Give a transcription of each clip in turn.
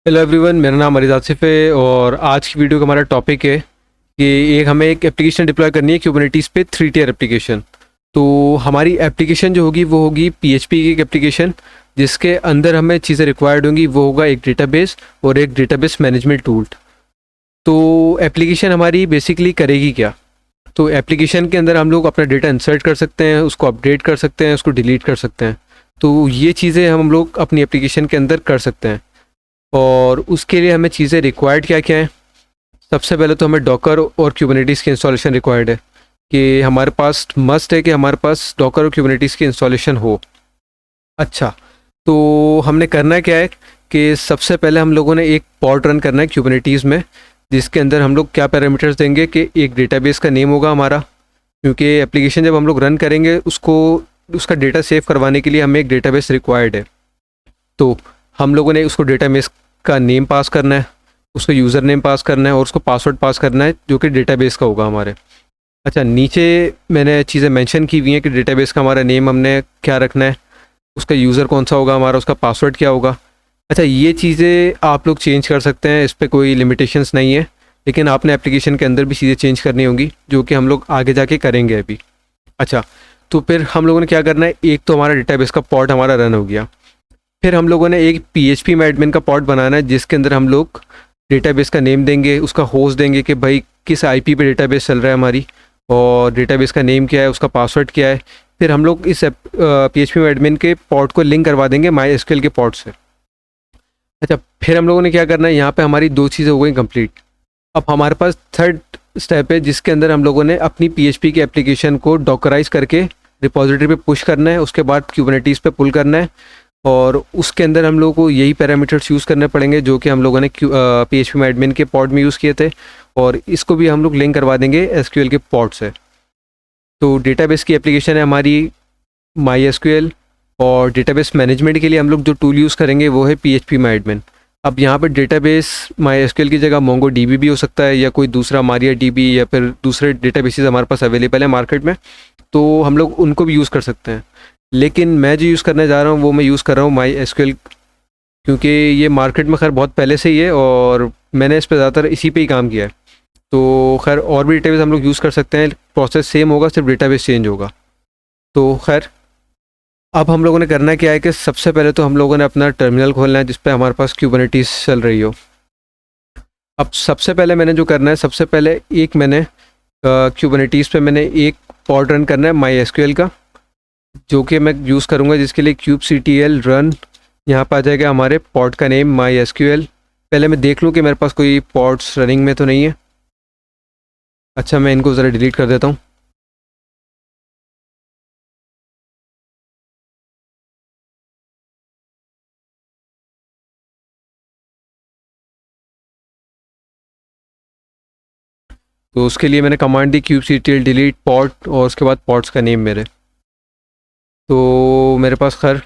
Hello everyone, मेरा नाम अरिज आसिफ है और आज की वीडियो का हमारा टॉपिक है कि हमें एक एप्लीकेशन डिप्लॉय करनी है क्यूबरनेटीज़ पे 3 टियर एप्लीकेशन। तो हमारी एप्लीकेशन जो होगी वो होगी पीएचपी की एक एप्लीकेशन, जिसके अंदर हमें चीज़ें रिक्वायर्ड होंगी। वो होगा एक डेटाबेस और एक डेटाबेस मैनेजमेंट टूल। तो एप्लीकेशन हमारी बेसिकली करेगी क्या? तो एप्लीकेशन के अंदर हम लोग अपना डेटा इंसर्ट कर सकते हैं, उसको अपडेट कर सकते हैं, उसको डिलीट कर सकते हैं। तो ये चीज़ें हम लोग अपनी एप्लीकेशन के अंदर कर सकते हैं। और उसके लिए हमें चीज़ें रिक्वायर्ड क्या क्या हैं? सबसे पहले तो हमें डॉकर और क्यूबरनेटीज़ की इंस्टॉलेशन रिक्वायर्ड है, कि हमारे पास मस्ट है कि हमारे पास डॉकर और क्यूबरनेटीज़ की इंस्टॉलेशन हो। अच्छा, तो हमने करना क्या है कि सबसे पहले हम लोगों ने एक पॉड रन करना है क्यूबरनेटीज़ में, जिसके अंदर हम लोग क्या पैरामीटर्स देंगे कि एक डेटाबेस का नेम होगा हमारा, क्योंकि एप्लीकेशन जब हम लोग रन करेंगे उसको उसका डेटा सेव करवाने के लिए हमें एक डेटाबेस रिक्वायर्ड है। तो हम लोगों ने उसको डेटाबेस का नेम पास करना है, उसको यूज़र नेम पास करना है और उसको पासवर्ड पास करना है जो कि डेटाबेस का होगा हमारे। अच्छा, नीचे मैंने चीज़ें मेंशन की हुई हैं कि डेटाबेस का हमारा नेम हमने क्या रखना है, उसका यूज़र कौन सा होगा हमारा, उसका पासवर्ड क्या होगा। अच्छा, ये चीज़ें आप लोग चेंज कर सकते हैं, इस पर कोई लिमिटेशंस नहीं है, लेकिन आपने एप्लीकेशन के अंदर भी चीज़ें चेंज करनी होंगी, जो कि हम लोग आगे जाके करेंगे अभी। अच्छा, तो फिर हम लोगों ने क्या करना है, एक तो हमारा डेटाबेस का पॉर्ट हमारा रन हो गया। फिर हम लोगों ने एक पीएचपी में एडमिन का पॉट बनाना है, जिसके अंदर हम लोग डेटाबेस का नेम देंगे, उसका होस्ट देंगे कि भाई किस आईपी पे डेटाबेस चल रहा है हमारी, और डेटाबेस का नेम क्या है, उसका पासवर्ड क्या है। फिर हम लोग इस पीएचपी में एडमिन के पॉट को लिंक करवा देंगे माई एसक्यूएल के पॉट से। अच्छा, फिर हम लोगों ने क्या करना है, यहाँ पे हमारी दो चीज़ें हो गई कंप्लीट। अब हमारे पास थर्ड स्टेप है, जिसके अंदर हम लोगों ने अपनी पीएचपी की एप्लीकेशन को डॉकराइज करके रिपॉजिटरी पे पुश करना है, उसके बाद क्यूबरनेटीज़ पे पुल करना है, और उसके अंदर हम लोगों को यही पैरामीटर्स यूज़ करने पड़ेंगे जो कि हम लोगों ने पीएचपी में एडमिन के पॉड में यूज़ किए थे, और इसको भी हम लोग लिंक करवा देंगे एसक्यूएल के पॉड से। तो डेटाबेस की एप्लीकेशन है हमारी माई एसक्यूएल, और डेटाबेस मैनेजमेंट के लिए हम लोग जो टूल यूज़ करेंगे वो है पीएचपी में एडमिन। अब यहाँ पर डेटाबेस माई एसक्यूएल की जगह मोंगो डीबी भी हो सकता है, या कोई दूसरा मारिया डीबी, या फिर दूसरे डेटाबेसेस हमारे पास अवेलेबल है मार्केट में, तो हम लोग उनको भी यूज़ कर सकते हैं। लेकिन मैं जो यूज़ करने जा रहा हूँ वो मैं यूज़ कर रहा हूँ माई एसक्यूएल, क्योंकि ये मार्केट में खैर बहुत पहले से ही है और मैंने इस पर ज़्यादातर इसी पे ही काम किया है। तो खैर और भी डेटाबेस हम लोग यूज़ कर सकते हैं, प्रोसेस सेम होगा, सिर्फ डेटाबेस चेंज होगा। तो खैर, अब हम लोगों ने करना क्या है कि सबसे पहले तो हम लोगों ने अपना टर्मिनल खोलना है जिस पे हमारे पास क्यूबरनेटीज़ चल रही हो। अब सबसे पहले मैंने जो करना है, सबसे पहले एक मैंने क्यूबरनेटीज़ पे मैंने एक पॉड रन करना है माई एसक्यूएल का, जो कि मैं यूज़ करूँगा, जिसके लिए kubectl रन, यहाँ पर आ जाएगा हमारे पॉड का नेम माई एसक्यूएल। पहले मैं देख लूँ कि मेरे पास कोई पॉड्स रनिंग में तो नहीं है। अच्छा, मैं इनको ज़रा डिलीट कर देता हूँ। तो उसके लिए मैंने कमांड दी kubectl डिलीट पॉड, और उसके बाद पॉड्स का नेम मेरे। तो मेरे पास खैर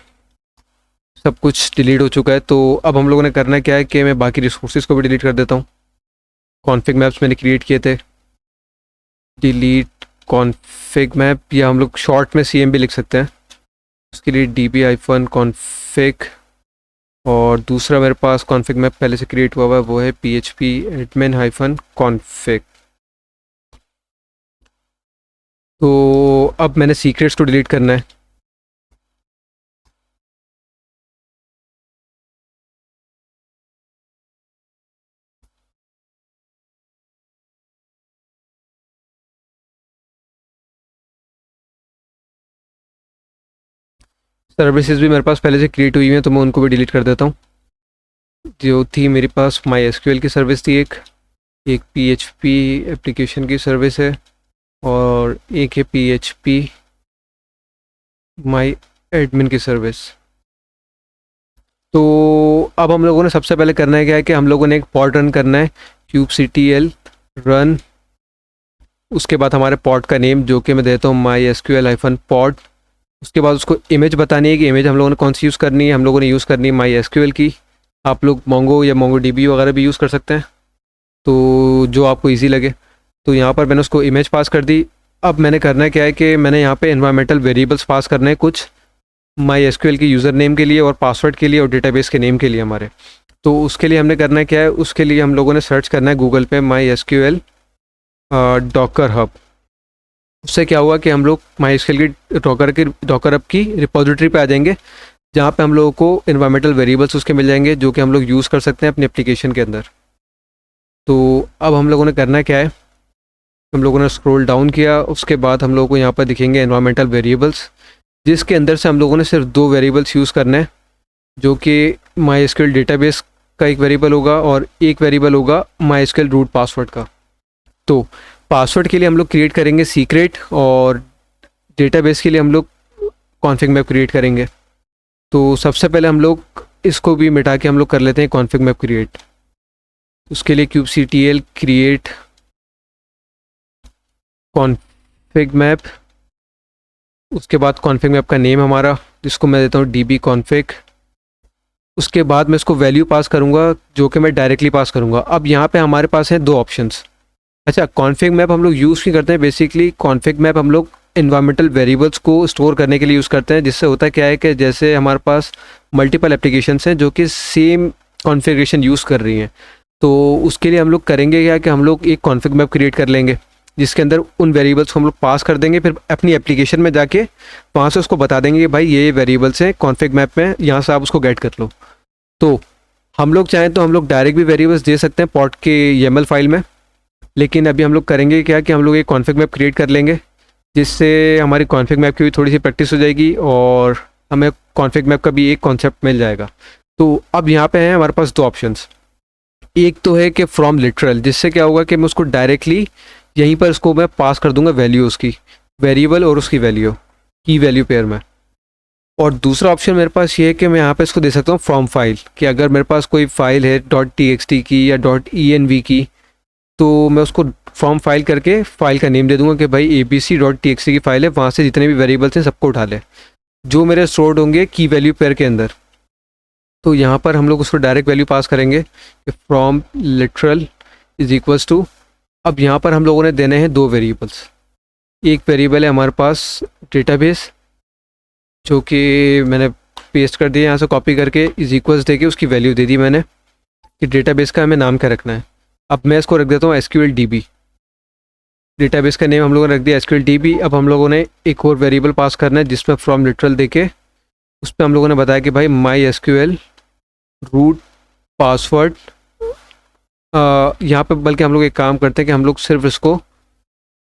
सब कुछ डिलीट हो चुका है। तो अब हम लोगों ने करना क्या है कि मैं बाकी रिसोर्सेज को भी डिलीट कर देता हूँ। कॉन्फ़िग मैप्स मैंने क्रिएट किए थे, डिलीट कॉन्फ़िग मैप, या हम लोग शॉर्ट में CM भी लिख सकते हैं। उसके लिए db-config, और दूसरा मेरे पास कॉन्फ़िग मैप पहले से क्रिएट हुआ हुआ है, वो है php admin-config। तो अब मैंने सीक्रेट्स को डिलीट करना है। सर्विसेज भी मेरे पास पहले से क्रिएट हुई हैं, तो मैं उनको भी डिलीट कर देता हूँ। जो थी मेरे पास माई एसक्यूएल की सर्विस थी, एक PHP एप्लीकेशन की सर्विस है, और एक है PHP माई एडमिन की सर्विस। तो अब हम लोगों ने सबसे पहले करना है क्या है कि हम लोगों ने एक पॉड रन करना है, kubectl रन, उसके बाद हमारे पॉड का नेम जो कि मैं देता हूँ माई SQL-pod। उसके बाद उसको इमेज बतानी है कि इमेज हम लोगों ने कौन सी यूज़ करनी है। हम लोगों ने यूज़ करनी है माई एसक्यूएल की। आप लोग मोंगो या मोंगो डीबी वगैरह भी यूज़ कर सकते हैं, तो जो आपको इजी लगे। तो यहाँ पर मैंने उसको इमेज पास कर दी। अब मैंने करना है क्या है कि मैंने यहाँ पे एनवायरमेंटल वेरिएबल्स पास करने हैं कुछ माई एसक्यूएल के यूज़र नेम के लिए और पासवर्ड के लिए और डेटाबेस के नेम के लिए हमारे। तो उसके लिए हमने करना क्या है, उसके लिए हम लोगों ने सर्च करना है गूगल पे माई एसक्यूएल डॉकर हब। उससे क्या हुआ कि हम लोग माई एसक्यूएल की डॉकर हब की रिपोजिटरी पे आ जाएंगे, जहाँ पे हम लोगों को इन्वायरमेंटल वेरिएबल्स उसके मिल जाएंगे जो कि हम लोग यूज़ कर सकते हैं अपनी एप्लीकेशन के अंदर। तो अब हम लोगों ने करना क्या है, हम लोगों ने स्क्रॉल डाउन किया, उसके बाद हम लोगों को यहाँ पर दिखेंगे एनवायरमेंटल वेरिएबल्स, जिसके अंदर से हम लोगों ने सिर्फ 2 वेरिएबल्स यूज़ करने हैं, जो कि माई एसक्यूएल डेटाबेस का एक वेरिएबल होगा और एक वेरिएबल होगा माई एसक्यूएल रूट पासवर्ड का। तो पासवर्ड के लिए हम लोग क्रिएट करेंगे सीक्रेट और डेटाबेस के लिए हम लोग कॉन्फिग मैप क्रिएट करेंगे। तो सबसे पहले हम लोग इसको भी मिटा के हम लोग कर लेते हैं कॉन्फिग मैप क्रिएट। उसके लिए kubectl क्रिएट कॉन्फिग मैप, उसके बाद कॉन्फिग मैप का नेम हमारा, जिसको मैं देता हूँ db config। उसके बाद मैं इसको वैल्यू पास करूँगा जो कि मैं डायरेक्टली पास करूँगा। अब यहाँ पे हमारे पास हैं 2 ऑप्शंस। अच्छा, कॉन्फिग मैप हम लोग यूज़ नहीं करते हैं, बेसिकली कॉन्फिग मैप हम लोग इन्वायरमेंटल वेरिएबल्स को स्टोर करने के लिए यूज़ करते हैं, जिससे होता क्या है कि जैसे हमारे पास मल्टीपल एप्लीकेशंस हैं जो कि सेम कॉन्फ़िगरेशन यूज़ कर रही हैं, तो उसके लिए हम लोग करेंगे क्या कि हम लोग एक कॉन्फिग मैप क्रिएट कर लेंगे जिसके अंदर उन वेरिएबल्स को हम लोग पास कर देंगे, फिर अपनी एप्लीकेशन में जाके वहाँ से उसको बता देंगे कि भाई ये वेरिएबल्स हैं कॉन्फिग मैप में, यहाँ से आप उसको गेट कर लो। तो हम लोग चाहें तो हम लोग डायरेक्ट भी वेरिएबल्स दे सकते हैं पॉट के YAML फाइल में, लेकिन अभी हम लोग करेंगे क्या कि हम लोग एक कॉन्फिग मैप क्रिएट कर लेंगे, जिससे हमारी कॉन्फिग मैप की भी थोड़ी सी प्रैक्टिस हो जाएगी और हमें कॉन्फिग मैप का भी एक कॉन्सेप्ट मिल जाएगा। तो अब यहाँ पे हैं हमारे पास 2 ऑप्शंस। एक तो है कि फ्रॉम लिटरल, जिससे क्या होगा कि मैं उसको डायरेक्टली यहीं पर उसको मैं पास कर दूंगा वैल्यू, उसकी वेरिएबल और उसकी वैल्यू की वैल्यू पेयर में। और दूसरा ऑप्शन मेरे पास ये है कि मैं यहाँ पे इसको दे सकता हूँ फ्रॉम फाइल, कि अगर मेरे पास कोई फाइल है .txt की या .env की, तो मैं उसको फ्रॉम फाइल करके फाइल का नेम दे दूंगा कि भाई abc.txt की फाइल है, वहाँ से जितने भी वेरिएबल्स हैं सबको उठा ले जो मेरे स्टोर्ड होंगे की वैल्यू पेयर के अंदर। तो यहाँ पर हम लोग उसको डायरेक्ट वैल्यू पास करेंगे कि from literal is equals to, अब यहाँ पर हम लोगों ने देने हैं 2 वेरिएबल्स। एक वेरिएबल है हमारे पास डेटाबेस, जो कि मैंने पेस्ट कर दिया यहाँ से कॉपी करके, इज इक्वल्स दे के उसकी वैल्यू दे दी मैंने कि डेटाबेस का हमें नाम क्या रखना है। अब मैं इसको रख देता हूँ SQL DB, डेटाबेस का नेम हम लोगों ने रख दिया SQL DB। अब हम लोगों ने एक और वेरिएबल पास करना है जिसमें फ्रॉम लिटरल देके उस पर हम लोगों ने बताया कि भाई माई SQL रूट पासवर्ड। यहाँ पे बल्कि हम लोग एक काम करते हैं कि हम लोग सिर्फ इसको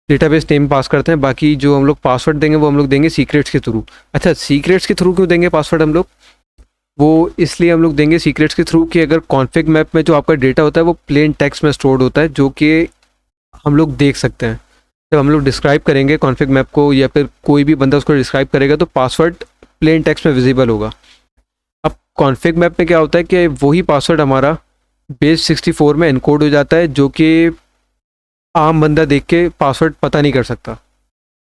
डेटाबेस नेम पास करते हैं, बाकी जो हम लोग पासवर्ड देंगे वो हम लोग देंगे सीक्रेट्स के थ्रू। अच्छा, सीक्रेट्स के थ्रू क्यों देंगे पासवर्ड हम लोग? वो इसलिए हम लोग देंगे सीक्रेट्स के थ्रू कि अगर कॉन्फिग मैप में जो आपका डेटा होता है वो प्लेन टेक्स्ट में स्टोर्ड होता है, जो कि हम लोग देख सकते हैं। जब हम लोग डिस्क्राइब करेंगे कॉन्फिग मैप को या फिर कोई भी बंदा उसको डिस्क्राइब करेगा तो पासवर्ड प्लेन टेक्स्ट में विजिबल होगा। अब कॉन्फिग मैप में क्या होता है कि वही पासवर्ड हमारा बेस 64 में एनकोड हो जाता है, जो कि आम बंदा देख के पासवर्ड पता नहीं कर सकता,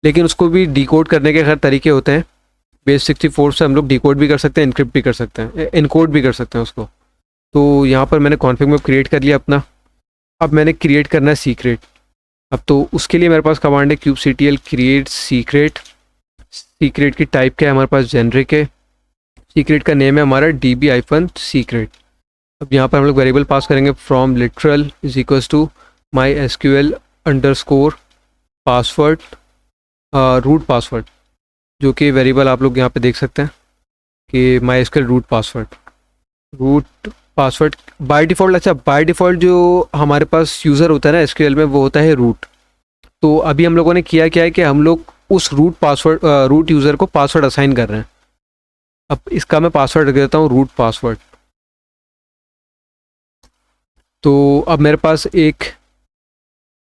लेकिन उसको भी डिकोड करने के खैर तरीके होते हैं। बेस 64 से हम लोग डिकोड भी कर सकते हैं, इनक्रिप्ट भी कर सकते हैं, एनकोड भी कर सकते हैं उसको। तो यहाँ पर मैंने कॉन्फिग मैप क्रिएट कर लिया अपना। अब मैंने क्रिएट करना है सीक्रेट। अब तो उसके लिए मेरे पास कमांड है kubectl क्रिएट सीक्रेट। सीक्रेट की टाइप क्या है हमारे पास? जेनरिक है। सीक्रेट का नेम है हमारा db-secret। अब यहाँ पर हम लोग वेरिएबल पास करेंगे from literal is equals to my SQL underscore password root password, जो कि वेरिएबल आप लोग यहाँ पे देख सकते हैं कि my SQL root password by default. अच्छा, बाय डिफ़ॉल्ट जो हमारे पास यूज़र होता है ना SQL में वो होता है रूट। तो अभी हम लोगों ने किया क्या है कि हम लोग उस रूट यूज़र को पासवर्ड असाइन कर रहे हैं। अब इसका मैं पासवर्ड रख देता हूँ रूट पासवर्ड। तो अब मेरे पास एक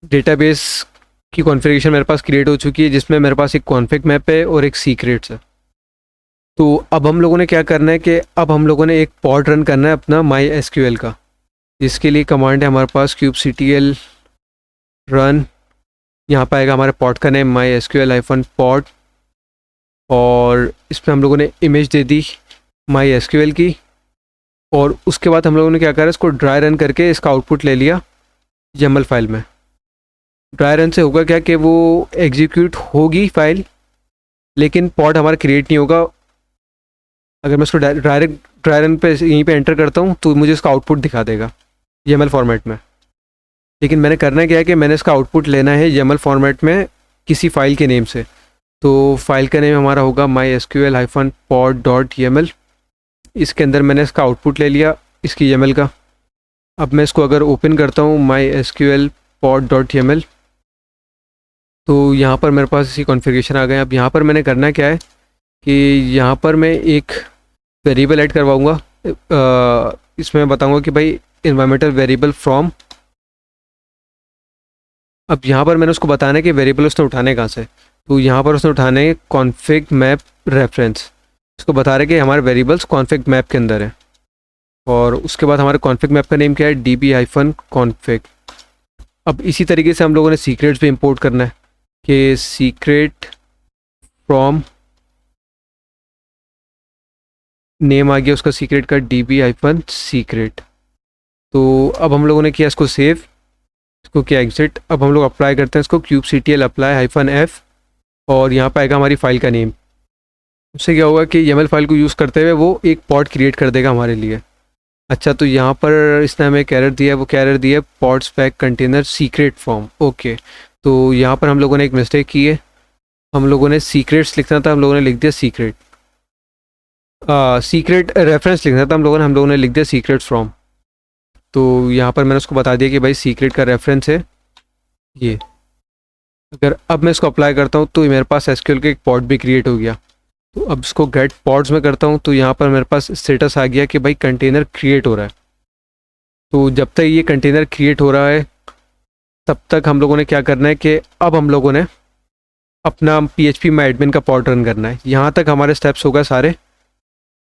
डेटाबेस की कॉन्फ़िगरेशन मेरे पास क्रिएट हो चुकी है, जिसमें मेरे पास एक कॉन्फिग मैप है और एक सीक्रेट्स है। तो अब हम लोगों ने क्या करना है कि अब हम लोगों ने एक पॉड रन करना है अपना माई SQL का, जिसके लिए कमांड है हमारे पास kubectl रन। यहाँ पर आएगा हमारे पॉड का नेम माई SQL-pod, और इस पर हम लोगों ने इमेज दे दी माई SQL की। और उसके बाद हम लोगों ने क्या करा, इसको ड्राई रन करके इसका आउटपुट ले लिया YAML फाइल में। ड्राई रन से होगा क्या कि वो एग्जीक्यूट होगी फाइल, लेकिन पॉड हमारा क्रिएट नहीं होगा। अगर मैं इसको डायरेक्ट ड्राई रन पे यहीं पे एंटर करता हूँ तो मुझे इसका आउटपुट दिखा देगा YAML फॉर्मेट में। लेकिन मैंने करना क्या है कि मैंने इसका आउटपुट लेना है YAML फॉर्मेट में किसी फाइल के नेम से। तो फाइल का नेम हमारा होगा mysql-pod.yaml। इसके अंदर मैंने इसका आउटपुट ले लिया इसकी YAML का। अब मैं इसको अगर ओपन करता हूँ mysql-pod.yaml तो यहाँ पर मेरे पास इसी कॉन्फ़िगरेशन आ गए। अब यहाँ पर मैंने करना क्या है कि यहाँ पर मैं एक वेरिएबल ऐड करवाऊँगा। इसमें मैं बताऊँगा कि भाई इन्वायरमेंटल वेरिएबल फ्रॉम। अब यहाँ पर मैंने उसको बताना है कि वेरिएबल उसने उठाने कहाँ से। तो यहाँ पर उसने उठाने कॉन्फिग मैप रेफरेंस। इसको बता रहे कि हमारे वेरिएबल्स कॉन्फिग मैप के अंदर है। और उसके बाद हमारे कॉन्फिग मैप का नेम क्या है, db-config। अब इसी तरीके से हम लोगों ने सीक्रेट्स भी इंपोर्ट करना है कि सीक्रेट फ्रॉम नेम आ गया उसका सीक्रेट का db-secret। तो अब हम लोगों ने किया इसको सेव, इसको किया एग्जिट। अब हम लोग अप्लाई करते हैं इसको kubectl apply-f और यहाँ पर आएगा हमारी फ़ाइल का नेम। उससे क्या होगा कि YAML फाइल को यूज़ करते हुए वो एक पॉड क्रिएट कर देगा हमारे लिए। अच्छा, तो यहाँ पर इसने हमें एक एरर दिया है, वो क्या एरर दिया है, pod SPAC container secret form. Okay, तो यहाँ पर हम लोगों ने एक मिस्टेक की है। हम लोगों ने सीक्रेट्स लिखना था, हम लोगों ने लिख दिया सीक्रेट। सीक्रेट रेफरेंस लिखना था, हम लोगों ने लिख दिया सीक्रेट फ्रॉम। तो यहाँ पर मैंने उसको बता दिया कि भाई सीक्रेट का रेफरेंस है ये। अगर अब मैं इसको अप्लाई करता हूँ तो मेरे पास SQL का एक पॉड भी क्रिएट हो गया। तो अब इसको गेट पॉड्स में करता हूँ तो यहाँ पर मेरे पास स्टेटस आ गया कि भाई कंटेनर क्रिएट हो रहा है। तो जब तक ये कंटेनर क्रिएट हो रहा है तब तक हम लोगों ने क्या करना है कि अब हम लोगों ने अपना PHP माई एडमिन का पॉड रन करना है। यहाँ तक हमारे स्टेप्स हो गए सारे।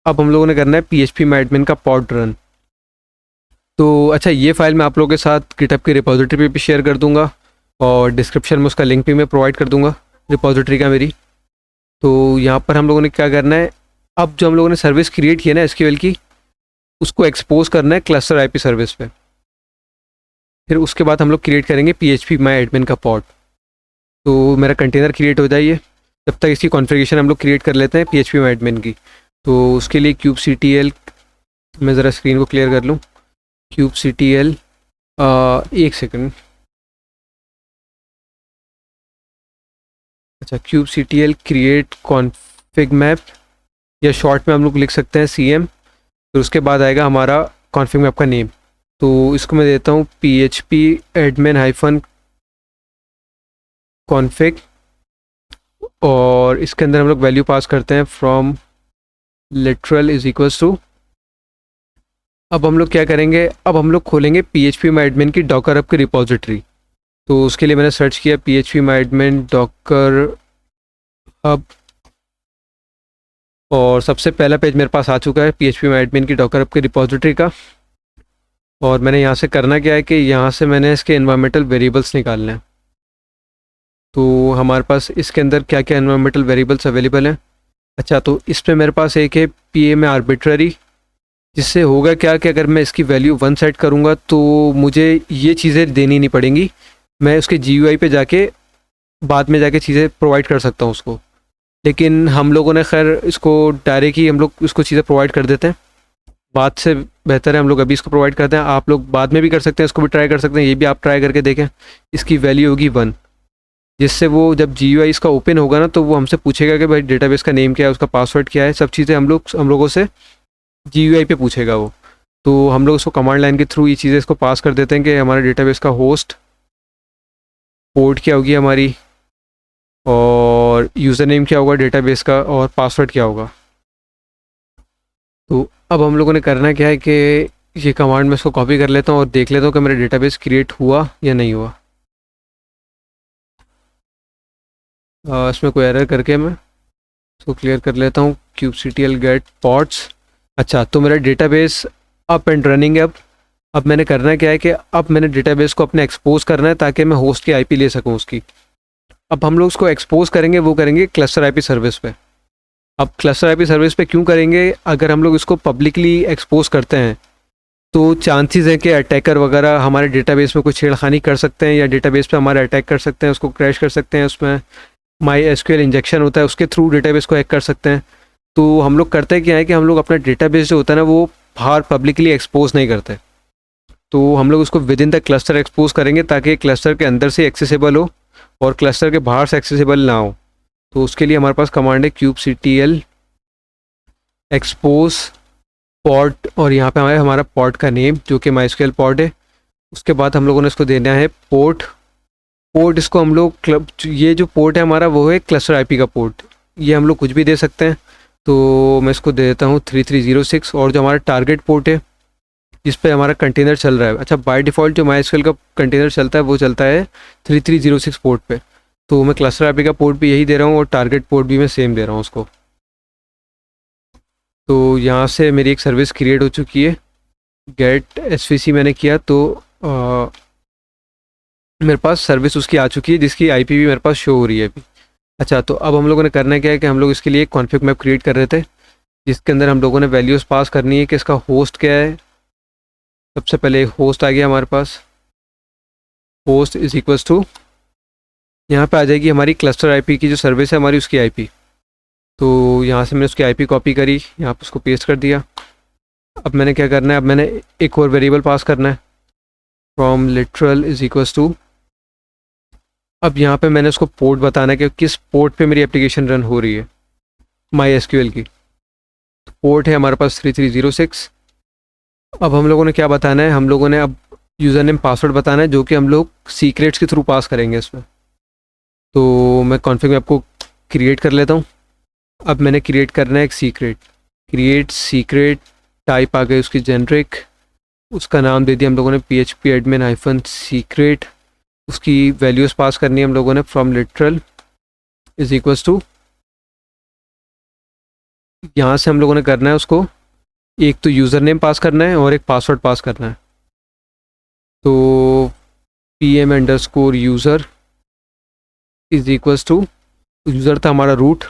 अब हम लोगों ने करना है PHP माई एडमिन का पॉड रन। तो अच्छा, ये फाइल मैं आप लोगों के साथ गिटहब की रिपोजिटरी पे भी शेयर कर दूंगा और डिस्क्रिप्शन में उसका लिंक भी मैं प्रोवाइड कर दूंगा रिपोजिटरी का मेरी। तो यहाँ पर हम लोगों ने क्या करना है, अब जो हम लोगों ने सर्विस क्रिएट की है ना SQL की, उसको एक्सपोज करना है क्लस्टर IP सर्विस पे। फिर उसके बाद हम लोग क्रिएट करेंगे PHP माई एडमिन का पॉड। तो मेरा कंटेनर क्रिएट हो जाइए, जब तक इसकी कॉन्फ़िगरेशन हम लोग क्रिएट कर लेते हैं PHP माई एडमिन की। तो उसके लिए kubectl, मैं ज़रा स्क्रीन को क्लियर कर लूँ, kubectl एक सेकंड। अच्छा, kubectl क्रिएट कॉन्फिग मैप, या शॉर्ट में हम लोग लिख सकते हैं CM। फिर उसके बाद आएगा हमारा कॉन्फिग मैप का नेम। तो इसको मैं देता हूँ PHP admin-config और इसके अंदर हम लोग वैल्यू पास करते हैं from literal is equals to. अब हम लोग क्या करेंगे, अब हम लोग खोलेंगे PHP माई एडमिन की डॉकर हब की रिपोजिटरी। तो उसके लिए मैंने सर्च किया PHP माई एडमिन डॉकर हब और सबसे पहला पेज मेरे पास आ चुका है PHP माई एडमिन की डॉकर हब की रिपोजिटरी का। और मैंने यहाँ से करना क्या है कि यहाँ से मैंने इसके एनवायरमेंटल वेरिएबल्स निकालने हैं। तो हमारे पास इसके अंदर क्या क्या एनवायरमेंटल वेरिएबल्स अवेलेबल हैं। अच्छा, तो इस पे मेरे पास एक है PA में आर्बिट्ररी, जिससे होगा क्या कि अगर मैं इसकी वैल्यू 1 सेट करूँगा तो मुझे ये चीज़ें देनी नहीं पड़ेंगी। मैं उसके GUI पे जाके बाद में जाके चीज़ें प्रोवाइड कर सकता हूँ उसको। लेकिन हम लोगों ने खैर इसको डायरेक्ट ही हम लोग इसको चीज़ें प्रोवाइड कर देते हैं। बाद से बेहतर है हम लोग अभी इसको प्रोवाइड करते हैं। आप लोग बाद में भी कर सकते हैं, इसको भी ट्राई कर सकते हैं। ये भी आप ट्राई करके देखें। इसकी वैल्यू होगी 1, जिससे वो जब GUI इसका ओपन होगा ना तो वो हमसे पूछेगा कि भाई डेटाबेस का नेम क्या है, उसका पासवर्ड क्या है, सब चीज़ें हम लोगों से GUI पे पूछेगा वो। तो हम लोग उसको कमांड लाइन के थ्रू ये चीज़ें इसको पास कर देते हैं कि हमारे डेटाबेस का होस्ट, पोर्ट क्या होगी हमारी, और यूज़र नेम क्या होगा डेटाबेस का, और पासवर्ड क्या होगा। तो अब हम लोगों ने करना क्या है कि ये कमांड में इसको कॉपी कर लेता हूँ और देख लेता हूँ कि मेरा डेटाबेस क्रिएट हुआ या नहीं हुआ। इसमें कोई एरर करके मैं इसको क्लियर कर लेता हूँ kubectl get pods। अच्छा, तो मेरा डेटाबेस अप एंड रनिंग है। अब मैंने करना क्या है कि अब मैंने डेटाबेस को अपने एक्सपोज करना है ताकि मैं होस्ट की IP ले सकूँ उसकी। अब हम लोग उसको एक्सपोज करेंगे, वो करेंगे क्लस्टर IP सर्विस पे। अब क्लस्टर IP सर्विस पे क्यों करेंगे, अगर हम लोग इसको पब्लिकली एक्सपोज करते हैं तो चांसेस है कि अटैकर वगैरह हमारे डेटाबेस में कोई छेड़खानी कर सकते हैं या डेटाबेस पे हमारे अटैक कर सकते हैं, उसको क्रैश कर सकते हैं। उसमें MySQL इंजेक्शन होता है, उसके थ्रू डेटाबेस को हैक कर सकते हैं। तो हम लोग करते क्या है कि हम लोग अपना डेटाबेस जो होता है ना वो बाहर पब्लिकली एक्सपोज नहीं करते, तो हम लोग उसको with in the cluster expose करेंगे ताकि क्लस्टर के अंदर से एक्सेसिबल हो और क्लस्टर के बाहर से एक्सेसिबल ना हो। तो उसके लिए हमारे पास कमांड है kubectl एक्सपोज पॉड, और यहाँ पे हमारा पॉड का नेम जो कि MySQL पॉड है। उसके बाद हम लोगों ने इसको देना है पोर्ट। पोर्ट इसको हम लोग ये जो पोर्ट है हमारा वो है क्लस्टर आईपी का पोर्ट, ये हम लोग कुछ भी दे सकते हैं। तो मैं इसको दे देता हूँ 3306, और जो हमारा टारगेट पोर्ट है जिस पे हमारा कंटेनर चल रहा है, अच्छा बाय डिफ़ॉल्ट जो MySQL का कंटेनर चलता है वो चलता है 3306 पोर्ट पे, तो मैं क्लस्टर आईपी का पोर्ट भी यही दे रहा हूँ और टारगेट पोर्ट भी मैं सेम दे रहा हूँ उसको। तो यहाँ से मेरी एक सर्विस क्रिएट हो चुकी है, गेट एसवीसी मैंने किया, तो मेरे पास सर्विस उसकी आ चुकी है जिसकी आईपी भी मेरे पास शो हो रही है अभी। अच्छा, तो अब हम लोगों ने करना क्या है कि हम लोग इसके लिए एक कॉन्फ़िग मैप क्रिएट कर रहे थे जिसके अंदर हम लोगों ने वैल्यूज़ पास करनी है कि इसका होस्ट क्या है। सबसे पहले होस्ट आ गया हमारे पास, होस्ट इज इक्वल्स टू, यहाँ पे आ जाएगी हमारी क्लस्टर आईपी की जो सर्विस है हमारी उसकी आईपी। तो यहाँ से मैंने उसकी आईपी कॉपी करी, यहाँ पर उसको पेस्ट कर दिया। अब मैंने क्या करना है, अब मैंने एक और वेरिएबल पास करना है, from literal is equals to, अब यहाँ पे मैंने उसको पोर्ट बताना है कि किस पोर्ट पे मेरी एप्लीकेशन रन हो रही है MySQL की। तो पोर्ट है हमारे पास 3306। अब हम लोगों ने क्या बताना है, हम लोगों ने अब यूज़र नेम पासवर्ड बताना है जो कि हम लोग सीक्रेट्स के थ्रू पास करेंगे इसमें। तो मैं कॉन्फ़िग मैप को क्रिएट कर लेता हूँ। अब मैंने क्रिएट करना है एक सीक्रेट, क्रिएट सीक्रेट, टाइप आ गई उसकी जेनरिक, उसका नाम दे दिया हम लोगों ने PHP admin -secret, उसकी वैल्यूज़ पास करनी है हम लोगों ने, from literal is equals to, यहाँ से हम लोगों ने करना है उसको एक तो यूज़र नेम पास करना है और एक पासवर्ड पास करना है। तो PM_user is equals to, user था हमारा रूट,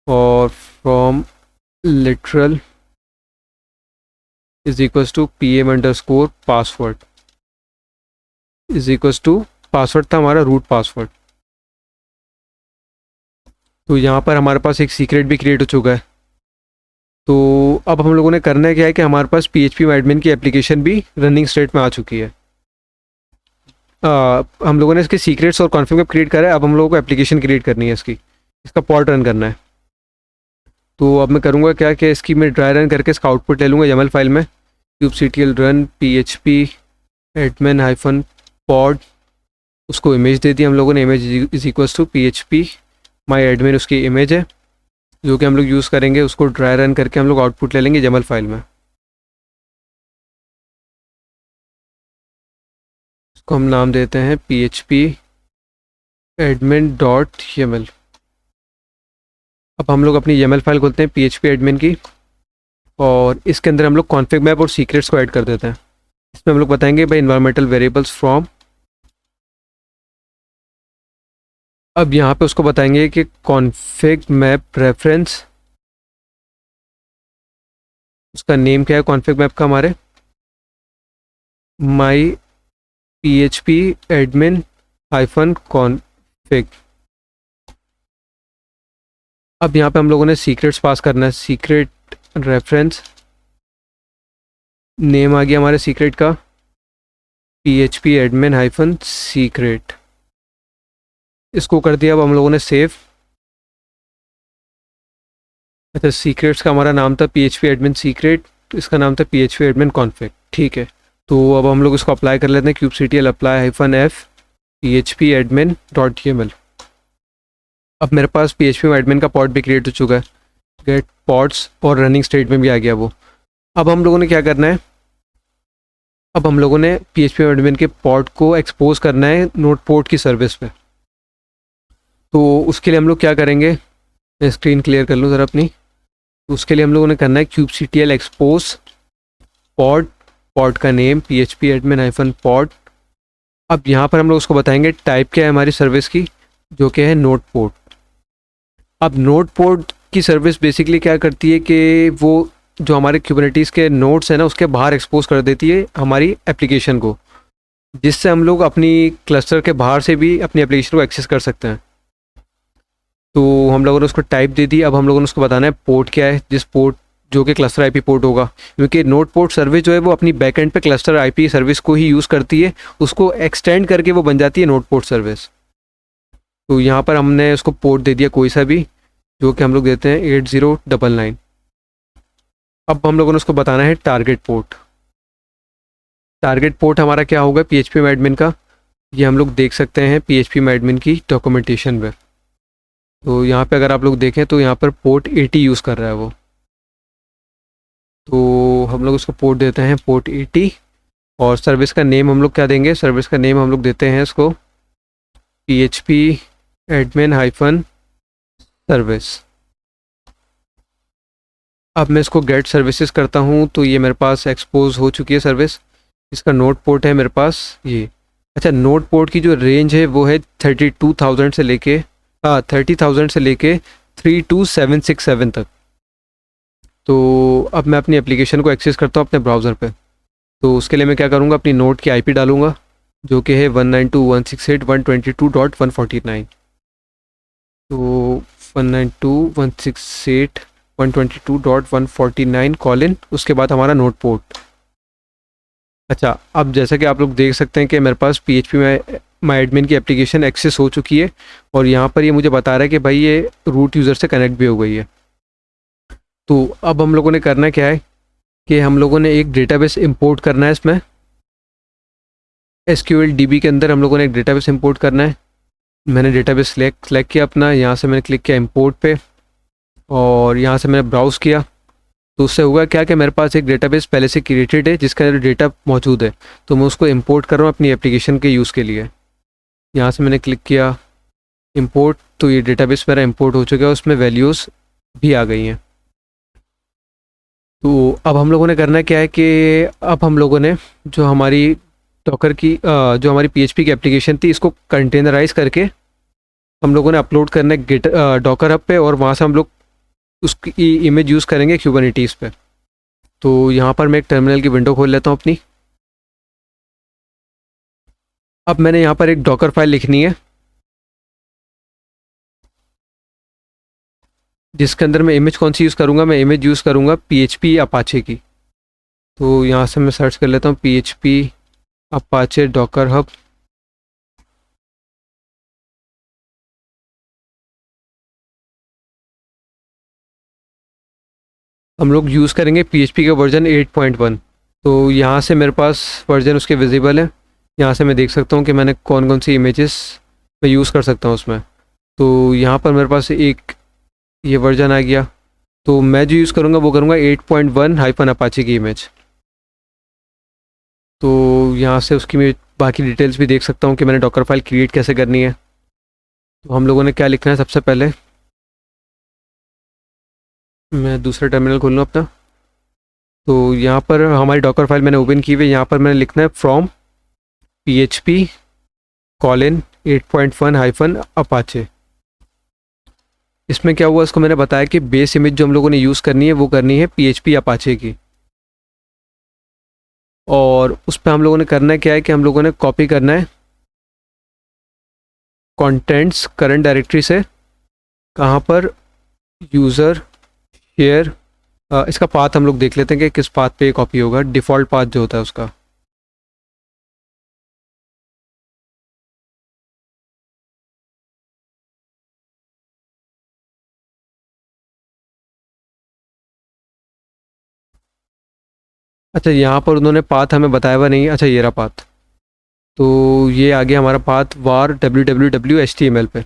और from literal is equals to PM_password is equals to, password था हमारा रूट पासवर्ड। तो यहाँ पर हमारे पास एक सीक्रेट भी क्रिएट हो चुका है। तो अब हम लोगों ने करना क्या है कि हमारे पास PHP एडमिन की एप्लीकेशन भी रनिंग स्टेट में आ चुकी है। हम लोगों ने इसके सीक्रेट्स और कॉन्फ़िग मैप क्रिएट करा है, अब हम लोगों को एप्लीकेशन क्रिएट करनी है इसका पॉड रन करना है। तो अब मैं करूँगा क्या कि इसकी मैं ड्राई रन करके इसका आउटपुट ले लूँगा YAML फाइल में, kubectl run php admin -pod, उसको इमेज दे दी हम लोगों ने, image is equals to PHP my admin उसकी इमेज है जो कि हम लोग यूज़ करेंगे। उसको ड्राई रन करके हम लोग आउटपुट ले लेंगे YAML फाइल में। इसको हम नाम देते हैं PHP admin.yaml। अब हम लोग अपनी YAML फाइल खोलते हैं PHP admin की, और इसके अंदर हम लोग कॉन्फ़िग मैप और सीक्रेट्स को ऐड कर देते हैं। इसमें हम लोग बताएंगे भाई इन्वायरमेंटल वेरिएबल्स फ्रॉम, अब यहाँ पे उसको बताएंगे कि कॉन्फ़िग मैप रेफरेंस, उसका नेम क्या है कॉन्फ़िग मैप का हमारे, माई PHP admin -config। अब यहाँ पे हम लोगों ने सीक्रेट्स पास करना है, सीक्रेट रेफरेंस, नेम आ गया हमारे सीक्रेट का PHP admin -secret, इसको कर दिया अब हम लोगों ने सेव। अच्छा, सीक्रेट्स का हमारा नाम था PHP admin secret, इसका नाम था PHP admin config, ठीक है। तो अब हम लोग इसको अप्लाई कर लेते हैं, kubectl apply -f PHP admin.yaml। अब मेरे पास PHP admin का पॉड भी क्रिएट हो चुका है, गेट पॉड्स, और रनिंग स्टेट में भी आ गया वो। अब हम लोगों ने क्या करना है, अब हम लोगों ने PHP admin के पॉड को एक्सपोज करना है नोट पोर्ट की सर्विस पे। तो उसके लिए हम लोग क्या करेंगे, मैं स्क्रीन क्लियर कर लूँ ज़रा अपनी। तो उसके लिए हम लोगों ने करना है kubectl expose पॉड, पॉड का नेम PHP admin -pod। अब यहाँ पर हम लोग उसको बताएंगे टाइप क्या है हमारी सर्विस की, जो कि है नोट पोर्ट। अब नोट पोर्ट की सर्विस बेसिकली क्या करती है कि वो जो हमारे क्यूबरनेटीज़ के नोड्स हैं ना उसके बाहर एक्सपोज कर देती है हमारी एप्लीकेशन को, जिससे हम लोग अपनी क्लस्टर के बाहर से भी अपनी एप्लीकेशन को एक्सेस कर सकते हैं। तो हम लोगों ने उसको टाइप दे दी। अब हम लोगों ने उसको बताना है पोर्ट क्या है, जिस पोर्ट जो कि क्लस्टर आईपी पोर्ट होगा, क्योंकि नोड पोर्ट सर्विस जो है वो अपनी बैकएंड पे क्लस्टर आईपी सर्विस को ही यूज़ करती है, उसको एक्सटेंड करके वो बन जाती है नोड पोर्ट सर्विस। तो यहाँ पर हमने उसको पोर्ट दे दिया कोई सा भी, जो कि हम लोग देते हैं 8099। अब हम लोगों ने उसको बताना है टारगेट पोर्ट। टारगेट पोर्ट हमारा क्या होगा पी एच पी एडमिन का, ये हम लोग देख सकते हैं पी एच पी एडमिन की डॉक्यूमेंटेशन में। तो यहाँ पे अगर आप लोग देखें तो यहाँ पर पोर्ट 80 यूज़ कर रहा है वो। तो हम लोग उसको पोर्ट देते हैं पोर्ट 80। और सर्विस का नेम हम लोग क्या देंगे, सर्विस का नेम हम लोग देते हैं इसको P H P admin hyphen service. अब मैं इसको गेट सर्विसेज करता हूँ तो ये मेरे पास एक्सपोज हो चुकी है सर्विस। इसका नोड पोर्ट है मेरे पास ये। अच्छा, नोड पोर्ट की जो रेंज है वो है 32,000 से लेके 30,000 से लेके 32767 तक। तो अब मैं अपनी एप्लीकेशन को एक्सेस करता हूँ अपने ब्राउज़र पे। तो उसके लिए मैं क्या करूँगा, अपनी नोड की आईपी डालूँगा जो कि है 192.168.1.149। तो 192.168.122.149 कॉलिन, उसके बाद हमारा नोड पोर्ट। अच्छा, अब जैसा कि आप लोग देख सकते हैं कि मेरे पास पी एच पी में माई एडमिन की एप्लीकेशन एक्सेस हो चुकी है, और यहाँ पर ये मुझे बता रहा है कि भाई ये रूट यूज़र से कनेक्ट भी हो गई है। तो अब हम लोगों ने करना क्या है कि हम लोगों ने एक डेटाबेस इंपोर्ट करना है इसमें। एसक्यूएल डीबी के अंदर हम लोगों ने एक डेटाबेस इंपोर्ट करना है। मैंने डेटाबेस सेलेक्ट किया अपना, यहाँ से मैंने क्लिक किया इंपोर्ट पे, और यहाँ से मैंने ब्राउज़ किया। तो उससे होगा क्या कि मेरे पास एक डेटाबेस पहले से क्रिएटेड है जिसके अंदर डेटा मौजूद है, तो मैं उसको इंपोर्ट कर रहा हूँ अपनी एप्लीकेशन के यूज़ के लिए। यहाँ से मैंने क्लिक किया इंपोर्ट, तो ये डेटाबेस मेरा इंपोर्ट हो चुका है, उसमें वैल्यूज़ भी आ गई हैं। तो अब हम लोगों ने करना क्या है कि अब हम लोगों ने जो हमारी डॉकर की जो हमारी पीएचपी की एप्लीकेशन थी, इसको कंटेनराइज करके हम लोगों ने अपलोड करना है गिट डॉकर हब पे, और वहाँ से हम लोग उसकी इमेज यूज़ करेंगे क्यूबरनेटीज़ पे। तो यहाँ पर मैं एक टर्मिनल की विंडो खोल लेता हूँ अपनी। अब मैंने यहाँ पर एक डॉकर फाइल लिखनी है जिसके अंदर मैं इमेज कौन सी यूज़ करूँगा, मैं इमेज यूज़ करूँगा पीएचपी अपाचे की। तो यहाँ से मैं सर्च कर लेता हूँ पीएचपी अपाचे डॉकर हब। हम लोग यूज़ करेंगे पीएचपी का वर्जन 8.1। तो यहाँ से मेरे पास वर्जन उसके विजिबल है। यहाँ से मैं देख सकता हूँ कि मैंने कौन कौन सी इमेजेस मैं यूज़ कर सकता हूँ उसमें। तो यहाँ पर मेरे पास एक ये वर्जन आ गया। तो मैं जो यूज़ करूँगा वो करूँगा 8.1 हाइफन अपाचे की इमेज। तो यहाँ से उसकी मैं बाकी डिटेल्स भी देख सकता हूँ कि मैंने डॉकर फाइल क्रिएट कैसे करनी है। तो हम लोगों ने क्या लिखना है, सबसे पहले मैं दूसरा टर्मिनल खोल लूँ अपना। तो यहाँ पर हमारी डॉकर फाइल मैंने ओपन की हुई है। यहाँ पर मैंने लिखना है from P H P Colin 8.1 hyphen Apache. इसमें क्या हुआ, इसको मैंने बताया कि बेस इमेज जो हम लोगों ने यूज़ करनी है वो करनी है पी एच पी अपाचे की। और उस पर हम लोगों ने करना है क्या है कि हम लोगों ने कॉपी करना है कंटेंट्स करंट डायरेक्टरी से, कहाँ पर यूज़र शेयर, इसका पाथ हम लोग देख लेते हैं कि किस पाथ पे कॉपी होगा, डिफ़ॉल्ट पाथ जो होता है उसका। अच्छा, यहाँ पर उन्होंने पाथ हमें बताया हुआ नहीं है। अच्छा, ये रहा पाथ। तो ये आ गया हमारा पाथ वार www.html पे।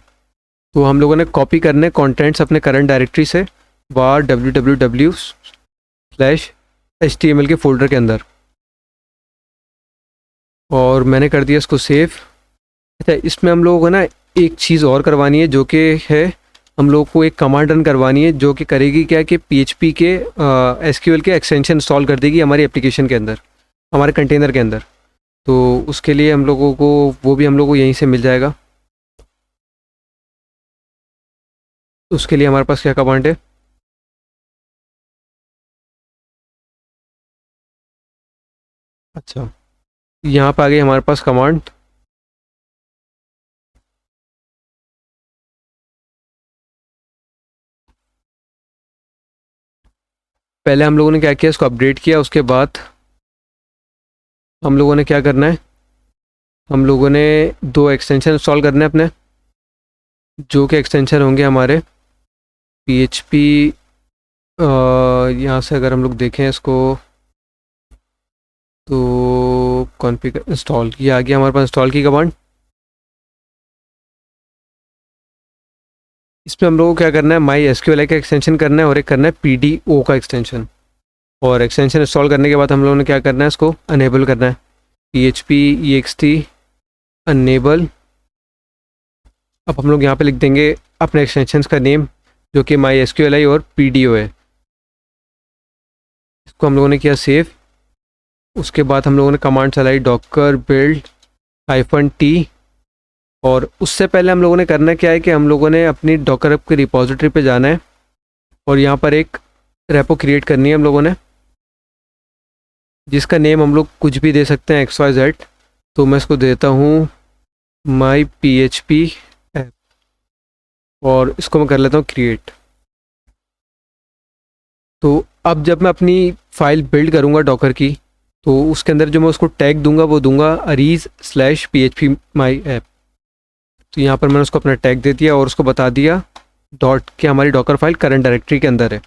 तो हम लोगों ने कॉपी करने कंटेंट्स अपने करंट डायरेक्टरी से वार www/html के फोल्डर के अंदर, और मैंने कर दिया इसको सेव। अच्छा, इसमें हम लोगों को ना एक चीज़ और करवानी है, जो कि है हम लोग को एक कमांड रन करवानी है, जो कि करेगी क्या कि पीएचपी के एसक्यूएल के एक्सटेंशन इंस्टॉल कर देगी हमारी एप्लीकेशन के अंदर, हमारे कंटेनर के अंदर। तो उसके लिए हम लोगों को वो भी हम लोग को यहीं से मिल जाएगा। तो उसके लिए हमारे पास क्या कमांड है, अच्छा यहाँ पे आ गई हमारे पास कमांड पहले हम लोगों ने क्या किया, इसको अपडेट किया, उसके बाद हम लोगों ने क्या करना है, हम लोगों ने 2 एक्सटेंशन इंस्टॉल करने हैं अपने, जो कि एक्सटेंशन होंगे हमारे PHP। यहाँ से अगर हम लोग देखें इसको तो कॉन्फ़िगर इंस्टॉल किया, आ गया हमारे पास इंस्टॉल की कमांड। इसमें हम लोगों को क्या करना है, माई SQLi का एक्सटेंशन करना है और एक करना है PDO का एक्सटेंशन। और एक्सटेंशन इंस्टॉल करने के बाद हम लोगों ने क्या करना है, इसको अनेबल करना है, PHP ext अनेबल। अब हम लोग यहाँ पे लिख देंगे अपने एक्सटेंशंस का नेम, जो कि माई SQLi और PDO है। इसको हम लोगों ने किया सेव। उसके बाद हम लोगों ने कमांड चलाई डॉकर बिल्ड -t। और उससे पहले हम लोगों ने करना क्या है कि हम लोगों ने अपनी डॉकर हब की रिपोजिटरी पे जाना है और यहाँ पर एक रेपो क्रिएट करनी है हम लोगों ने, जिसका नेम हम लोग कुछ भी दे सकते हैं XYZ। तो मैं इसको देता हूँ माई PHP ऐप और इसको मैं कर लेता हूँ क्रिएट। तो अब जब मैं अपनी फाइल बिल्ड करूँगा डॉकर की, तो उसके अंदर जो मैं उसको टैग दूंगा वो दूंगा aries/php my app। तो यहाँ पर मैंने उसको अपना टैग दे दिया और उसको बता दिया डॉट कि हमारी डॉकर फाइल करंट डायरेक्टरी के अंदर है।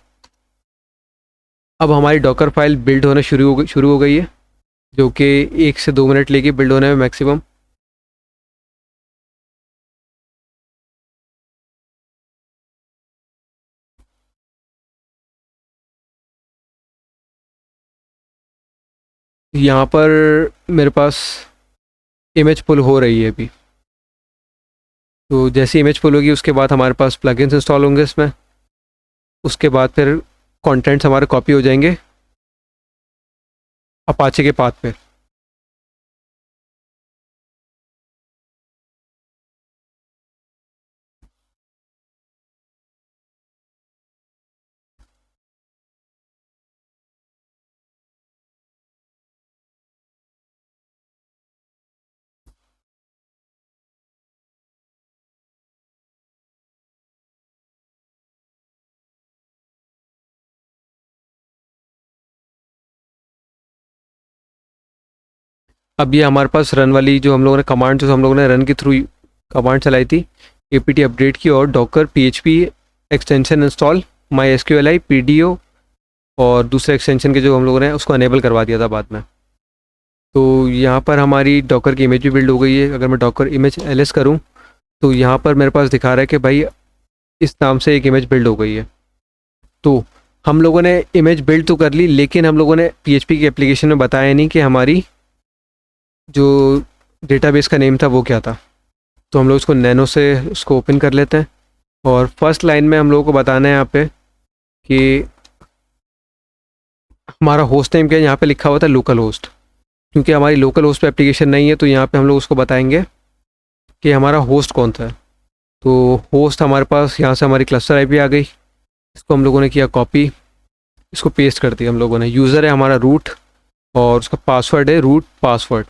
अब हमारी डॉकर फाइल बिल्ड होना शुरू हो गई है, जो कि 1 से 2 मिनट लेगी बिल्ड होने में मैक्सिमम। यहाँ पर मेरे पास इमेज पुल हो रही है अभी। तो जैसी इमेज पुल होगी उसके बाद हमारे पास प्लगइन्स इंस्टॉल होंगे इसमें। उसके बाद फिर कंटेंट्स हमारे कॉपी हो जाएंगे अपाचे के पाथ पे। अब ये हमारे पास रन वाली जो हम लोगों ने कमांड, जो हम लोगों ने रन के थ्रू कमांड चलाई थी, apt अपडेट की और डॉकर PHP एक्सटेंशन इंस्टॉल माई SQLi PDO और दूसरे एक्सटेंशन के जो हम लोगों ने उसको अनेबल करवा दिया था बाद में। तो यहाँ पर हमारी डॉकर की इमेज भी बिल्ड हो गई है। अगर मैं डॉकर इमेज ls करूँ तो यहाँ पर मेरे पास दिखा रहा है कि भाई इस नाम से एक इमेज बिल्ड हो गई है। तो हम लोगों ने इमेज बिल्ड तो कर ली, लेकिन हम लोगों ने PHP की एप्लीकेशन में बताया नहीं कि हमारी जो डेटाबेस का नेम था वो क्या था। तो हम लोग उसको नैनो से उसको ओपन कर लेते हैं और फर्स्ट लाइन में हम लोगों को बताना है यहाँ पे कि हमारा होस्ट नेम क्या है। यहाँ पे लिखा हुआ था लोकल होस्ट, क्योंकि हमारी लोकल होस्ट पे एप्लीकेशन नहीं है, तो यहाँ पे हम लोग उसको बताएंगे कि हमारा होस्ट कौन सा है। तो होस्ट हमारे पास यहाँ से हमारी क्लस्टर IP आ गई। इसको हम लोगों ने किया कॉपी, इसको पेस्ट कर दिया हम लोगों ने। यूज़र है हमारा रूट और उसका पासवर्ड है रूट पासवर्ड।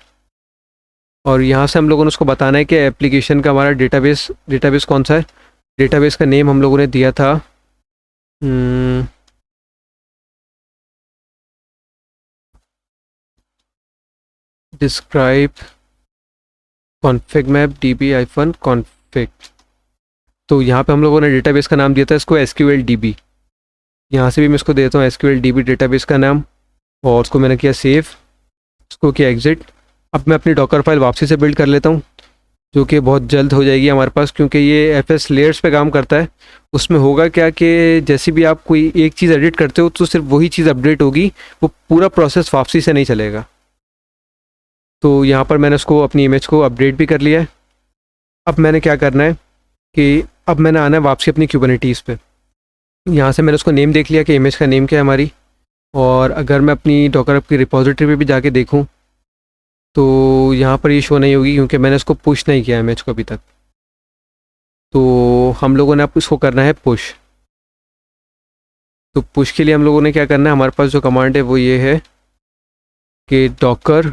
और यहाँ से हम लोगों ने उसको बताना है कि एप्लीकेशन का हमारा डेटाबेस कौन सा है। डेटाबेस का नेम हम लोगों ने दिया था डिस्क्राइब कॉन्फिग मैप db-config। तो यहाँ पे हम लोगों ने डेटाबेस का नाम दिया था इसको SQLDB। यहाँ से भी मैं इसको देता हूँ SQLDB डेटाबेस का नाम और उसको मैंने किया सेव, उसको किया एग्जिट। अब मैं अपनी डॉकर फाइल वापसी से बिल्ड कर लेता हूँ, जो कि बहुत जल्द हो जाएगी हमारे पास, क्योंकि ये FS लेयर्स पे काम करता है। उसमें होगा क्या कि जैसे भी आप कोई एक चीज़ एडिट करते हो तो सिर्फ वही चीज़ अपडेट होगी, वो पूरा प्रोसेस वापसी से नहीं चलेगा। तो यहाँ पर मैंने उसको अपनी इमेज को अपडेट भी कर लिया है। अब मैंने क्या करना है कि अब मैंने आना है वापसी अपनी क्यूबरनेटीज़ पे। यहाँ से मैंने उसको नेम देख लिया कि इमेज का नेम क्या है हमारी। और अगर मैं अपनी डॉकर हब की रिपोजिटरी पे भी जाके देखूँ तो यहाँ पर ये शो नहीं होगी, क्योंकि मैंने उसको पुश नहीं किया इमेज को अभी तक। तो हम लोगों ने अब इसको करना है पुश। तो पुश के लिए हम लोगों ने क्या करना है, हमारे पास जो कमांड है वो ये है कि डॉकर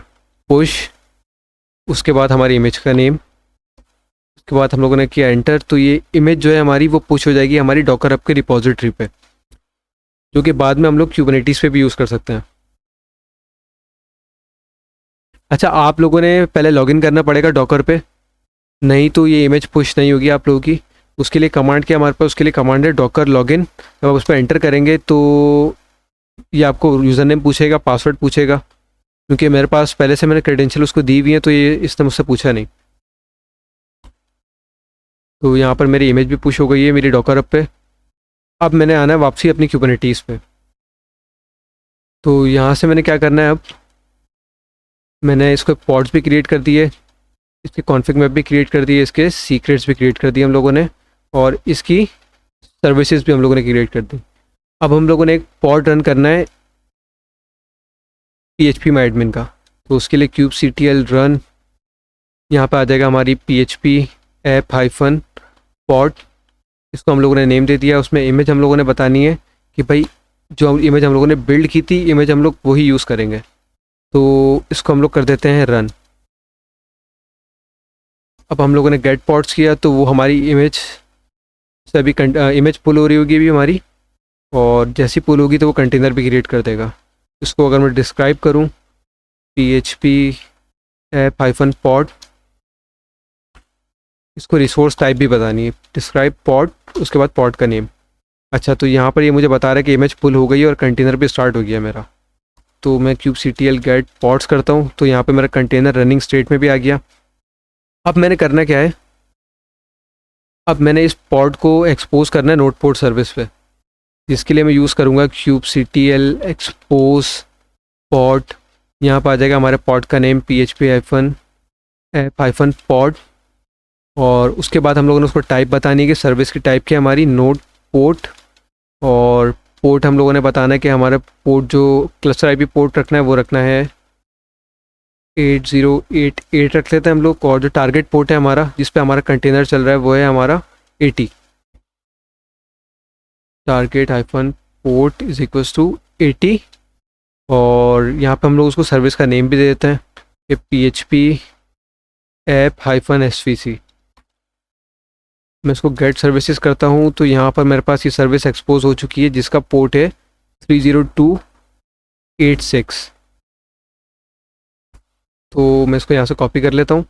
पुश, उसके बाद हमारी इमेज का नेम, उसके बाद हम लोगों ने किया एंटर। तो ये इमेज जो है हमारी वो पुश हो जाएगी हमारी डॉकर हब के रिपोजिटरी पे। जो कि बाद में हम लोग क्यूबरनेटीज़ पे भी यूज़ कर सकते हैं। अच्छा, आप लोगों ने पहले लॉगिन करना पड़ेगा डॉकर पे, नहीं तो ये इमेज पुश नहीं होगी आप लोगों की। उसके लिए कमांड क्या हमारे पास, उसके लिए कमांड है डॉकर लॉगिन। जब आप उस पर एंटर करेंगे तो ये आपको यूज़र नेम पूछेगा, पासवर्ड पूछेगा, क्योंकि मेरे पास पहले से मैंने क्रेडेंशियल उसको दी हुई है तो ये इसने मुझसे पूछा नहीं। तो यहाँ पर मेरी इमेज भी पुश हो गई है मेरी डॉकर अप पे। अब मैंने आना है वापसी अपनी क्यूबरनेटीज़ पे। तो यहाँ से मैंने क्या करना है, अब मैंने इसको पॉड्स भी क्रिएट कर दिए, इसके कॉन्फ़िग मैप भी क्रिएट कर दिए, इसके सीक्रेट्स भी क्रिएट कर दिए हम लोगों ने, और इसकी सर्विसेज भी हम लोगों ने क्रिएट कर दी। अब हम लोगों ने एक पॉड रन करना है PHP माई एडमिन का। तो उसके लिए kubectl रन, यहाँ पे आ जाएगा हमारी PHP ऐप हाइफन पॉड। इसको हम लोगों ने नेम दे दिया। उसमें इमेज हम लोगों ने बतानी है कि भाई जो इमेज हम लोगों ने बिल्ड की थी, इमेज हम लोग वही यूज़ करेंगे। तो इसको हम लोग कर देते हैं रन। अब हम लोगों ने गेट पॉड्स किया तो वो हमारी इमेज से अभी इमेज पुल हो रही होगी अभी हमारी, और जैसी पुल होगी तो वो कंटेनर भी क्रिएट कर देगा। इसको अगर मैं डिस्क्राइब करूँ, PHP ऐप हाइफन पॉड, इसको रिसोर्स टाइप भी बतानी है, डिस्क्राइब पॉड, उसके बाद पॉड का नेम। अच्छा, तो यहाँ पर ये मुझे बता रहा है कि इमेज पुल हो गई है और कंटेनर भी स्टार्ट हो गया मेरा। तो मैं kubectl गेट पॉड्स करता हूँ तो यहाँ पे मेरा कंटेनर रनिंग स्टेट में भी आ गया। अब मैंने करना क्या है, अब मैंने इस पॉड को एक्सपोज करना है नोड पोर्ट सर्विस पे, जिसके लिए मैं यूज़ करूँगा kubectl एक्सपोज पॉड। यहाँ पर आ जाएगा हमारे पॉड का name PHP app hyphen pod, और उसके बाद हम लोगों ने उसको टाइप बतानी है कि सर्विस की टाइप क्या है हमारी, नोड पोर्ट। और पोर्ट हम लोगों ने बताना है कि हमारा पोर्ट जो क्लस्टर IP पोर्ट रखना है वो रखना है 8088 रख लेते हैं हम लोग। और जो टारगेट पोर्ट है हमारा, जिस पे हमारा कंटेनर चल रहा है, वो है हमारा 80। Target hyphen port is equals to 80। और यहाँ पे हम लोग उसको सर्विस का नेम भी दे देते हैं कि PHP ऐप हाइफन SVC। मैं इसको गेट सर्विसेज करता हूँ तो यहाँ पर मेरे पास ये सर्विस एक्सपोज हो चुकी है, जिसका पोर्ट है 30286। तो मैं इसको यहाँ से कॉपी कर लेता हूँ।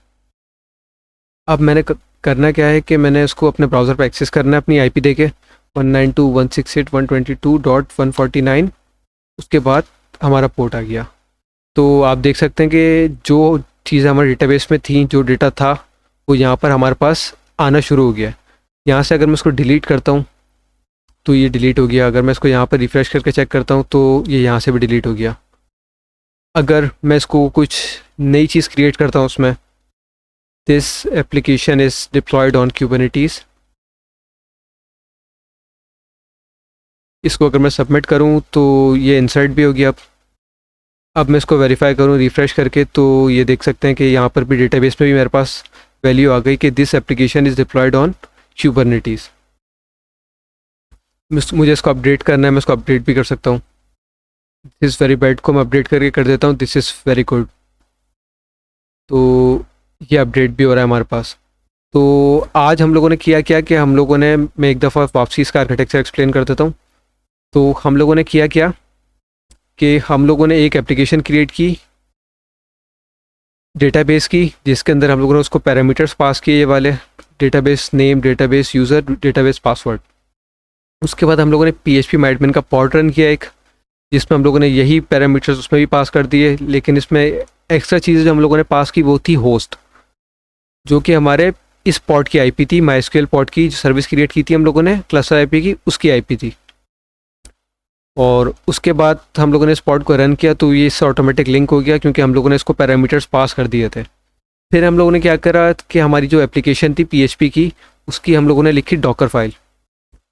अब मैंने करना क्या है कि मैंने इसको अपने ब्राउज़र पर एक्सेस करना है अपनी IP दे के 192.168.122.149। उसके बाद हमारा पोर्ट आ गया। तो आप देख सकते हैं कि जो चीज़ें हमारे डेटाबेस में थी, जो डेटा था, वो यहाँ पर हमारे पास आना शुरू हो गया। यहाँ से अगर मैं इसको डिलीट करता हूँ तो ये डिलीट हो गया। अगर मैं इसको यहाँ पर रिफ़्रेश करके चेक करता हूँ तो ये यहाँ से भी डिलीट हो गया। अगर मैं इसको कुछ नई चीज़ क्रिएट करता हूँ उसमें, this application is diploid on Kubernetes, इसको अगर मैं सबमिट करूँ तो ये इंसर्ट भी हो गया। अब मैं इसको वेरीफाई करूँ रिफ़्रेश करके तो ये देख सकते हैं कि यहाँ पर भी डेटाबेस में भी मेरे पास वैल्यू आ गई कि this application is diploid on Kubernetes। मुझे इसको अपडेट करना है, मैं इसको अपडेट भी कर सकता हूँ। दिस वेरी बैड को मैं अपडेट करके कर देता हूँ दिस इज़ वेरी गुड। तो ये अपडेट भी हो रहा है हमारे पास। तो आज हम लोगों ने किया क्या कि हम लोगों ने, मैं एक दफ़ा वापसी इसका आर्किटेक्चर एक्सप्लेन कर देता हूँ। तो हम लोगों ने किया क्या कि हम लोगों ने एक एप्लीकेशन क्रिएट की डेटाबेस की, जिसके अंदर हम लोगों ने उसको पैरामीटर्स पास किए, ये वाले database name, database user, database password. उसके बाद हम लोगों ने PHP माई एडमिन का पॉड रन किया एक, जिसमें हम लोगों ने यही पैरामीटर्स उसमें भी पास कर दिए, लेकिन इसमें एक्स्ट्रा चीज़ें जो हम लोगों ने पास की वो थी होस्ट, जो कि हमारे इस पॉड की IP थी, MySQL पॉड की जो सर्विस क्रिएट की थी हम लोगों ने क्लस्टर IP की, उसकी IP थी। और उसके बाद हम लोगों ने इस पॉड को रन किया तो ये इससे ऑटोमेटिक लिंक हो गया, क्योंकि हम लोगों ने इसको पैरामीटर्स पास कर दिए थे। फिर हम लोगों ने क्या करा कि हमारी जो एप्लीकेशन थी PHP की, उसकी हम लोगों ने लिखी डॉकर फाइल,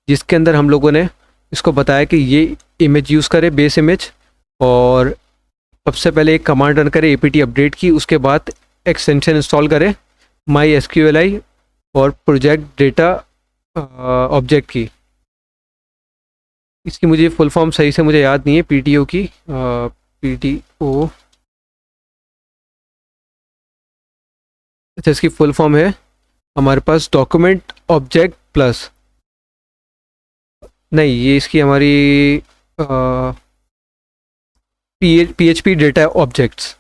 जिसके अंदर हम लोगों ने इसको बताया कि ये इमेज यूज़ करे, बेस इमेज, और सबसे पहले एक कमांड रन करे apt अपडेट की, उसके बाद एक्सटेंशन इंस्टॉल करे MySQLi और प्रोजेक्ट डेटा ऑब्जेक्ट की। इसकी मुझे फुल फॉर्म सही से मुझे याद नहीं है, PTO की, PTO, अच्छा इसकी फुल फॉर्म है हमारे पास डॉक्यूमेंट ऑब्जेक्ट प्लस, नहीं ये इसकी हमारी P H P data objects.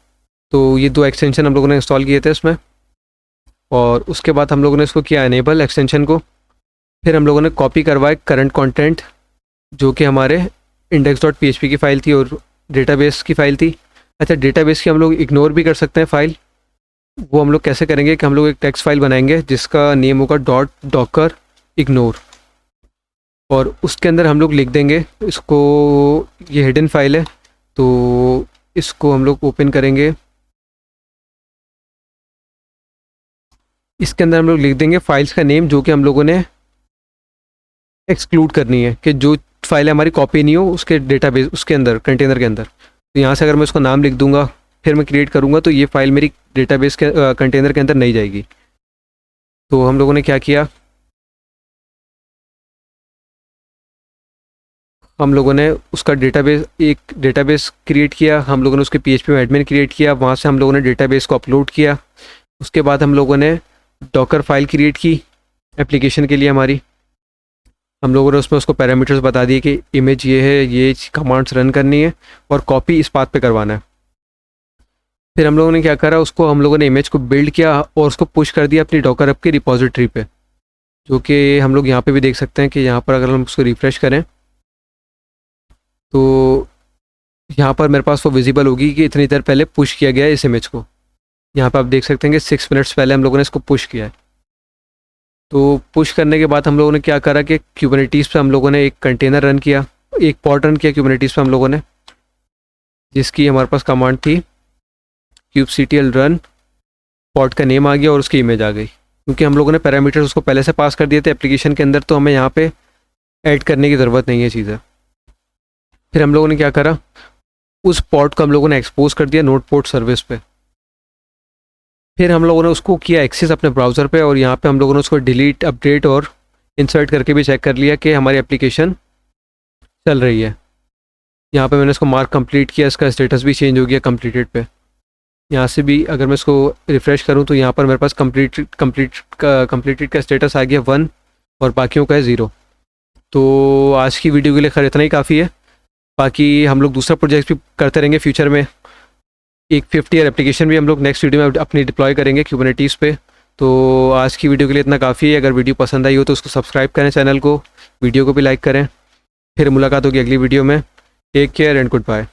तो ये दो एक्सटेंशन हम लोगों ने इंस्टॉल किए थे इसमें, और उसके बाद हम लोगों ने इसको किया एनेबल एक्सटेंशन को। फिर हम लोगों ने कॉपी करवाए करंट कंटेंट, जो कि हमारे इंडेक्स डॉट पी की फ़ाइल थी और डेटाबेस की फ़ाइल थी। अच्छा, डेटाबेस की हम लोग इग्नोर भी कर सकते हैं फ़ाइल। वो हम लोग कैसे करेंगे कि हम लोग एक टेक्स्ट फाइल बनाएंगे जिसका नेम होगा डॉट डॉकर इग्नोर, और उसके अंदर हम लोग लिख देंगे इसको, ये हिडन फाइल है तो इसको हम लोग ओपन करेंगे। इसके अंदर हम लोग लिख देंगे फाइल्स का नेम जो कि हम लोगों ने एक्सक्लूड करनी है, कि जो फाइल हमारी कॉपी नहीं हो उसके डेटाबेस उसके अंदर कंटेनर के अंदर। तो यहाँ से अगर मैं उसको नाम लिख दूंगा फिर मैं क्रिएट करूँगा तो ये फाइल मेरी डेटाबेस के कंटेनर के अंदर नहीं जाएगी। तो हम लोगों ने क्या किया, हम लोगों ने उसका एक डेटाबेस क्रिएट किया, हम लोगों ने उसके पीएचपी में एडमिन क्रिएट किया, वहाँ से हम लोगों ने डेटाबेस को अपलोड किया। उसके बाद हम लोगों ने डॉकर फाइल क्रिएट की एप्लीकेशन के लिए हमारी। हम लोगों ने उसमें उसको पैरामीटर्स बता दिए कि इमेज ये है, ये कमांड्स रन करनी है और कॉपी इस पाथ पे करवाना है। फिर हम लोगों ने क्या करा, उसको हम लोगों ने इमेज को बिल्ड किया और उसको पुश कर दिया अपनी डॉकर ऐप की रिपोजिटरी पे, जो कि हम लोग यहाँ पे भी देख सकते हैं कि यहाँ पर अगर हम उसको रिफ़्रेश करें तो यहाँ पर मेरे पास वो विजिबल होगी कि इतनी देर पहले पुश किया गया है इस इमेज को। यहाँ पर आप देख सकते हैं कि 6 मिनट्स पहले हम लोगों ने इसको पुश किया है। तो पुश करने के बाद हम लोगों ने क्या करा कि क्यूबरनेटीज़ पे हम लोगों ने एक कंटेनर रन किया, एक पॉड रन किया क्यूबरनेटीज़ पे हम लोगों ने, जिसकी हमारे पास कमांड थी kubectl रन, पॉड का नेम आ गया और उसकी इमेज आ गई। क्योंकि हम लोगों ने पैरामीटर्स उसको पहले से पास कर दिए थे एप्लीकेशन के अंदर, तो हमें यहाँ पे ऐड करने की ज़रूरत नहीं है चीज़ें। फिर हम लोगों ने क्या करा, उस पॉड को हम लोगों ने एक्सपोज कर दिया नोड पोर्ट सर्विस पे। फिर हम लोगों ने उसको किया एक्सेस अपने ब्राउज़र पे, और यहाँ पे हम लोगों ने उसको डिलीट, अपडेट और इंसर्ट करके भी चेक कर लिया कि हमारी एप्लीकेशन चल रही है। यहाँ पे मैंने इसको मार्क कंप्लीट किया, इसका स्टेटस भी चेंज हो गया कंप्लीटेड पे। यहाँ से भी अगर मैं इसको रिफ़्रेश करूँ तो यहाँ पर मेरे पास कंप्लीटेड का स्टेटस आ गया 1 और बाकियों का है 0। तो आज की वीडियो के लिए खैर इतना ही काफ़ी है। बाकी हम लोग दूसरा प्रोजेक्ट भी करते रहेंगे फ्यूचर में। एक 50 ईयर एप्लीकेशन भी हम लोग नेक्स्ट वीडियो में अपनी डिप्लॉय करेंगे कुबरनेटीज़ पे। तो आज की वीडियो के लिए इतना काफ़ी है। अगर वीडियो पसंद आई हो तो उसको सब्सक्राइब करें चैनल को, वीडियो को भी लाइक करें। फिर मुलाकात होगी अगली वीडियो में। Take care and good bye.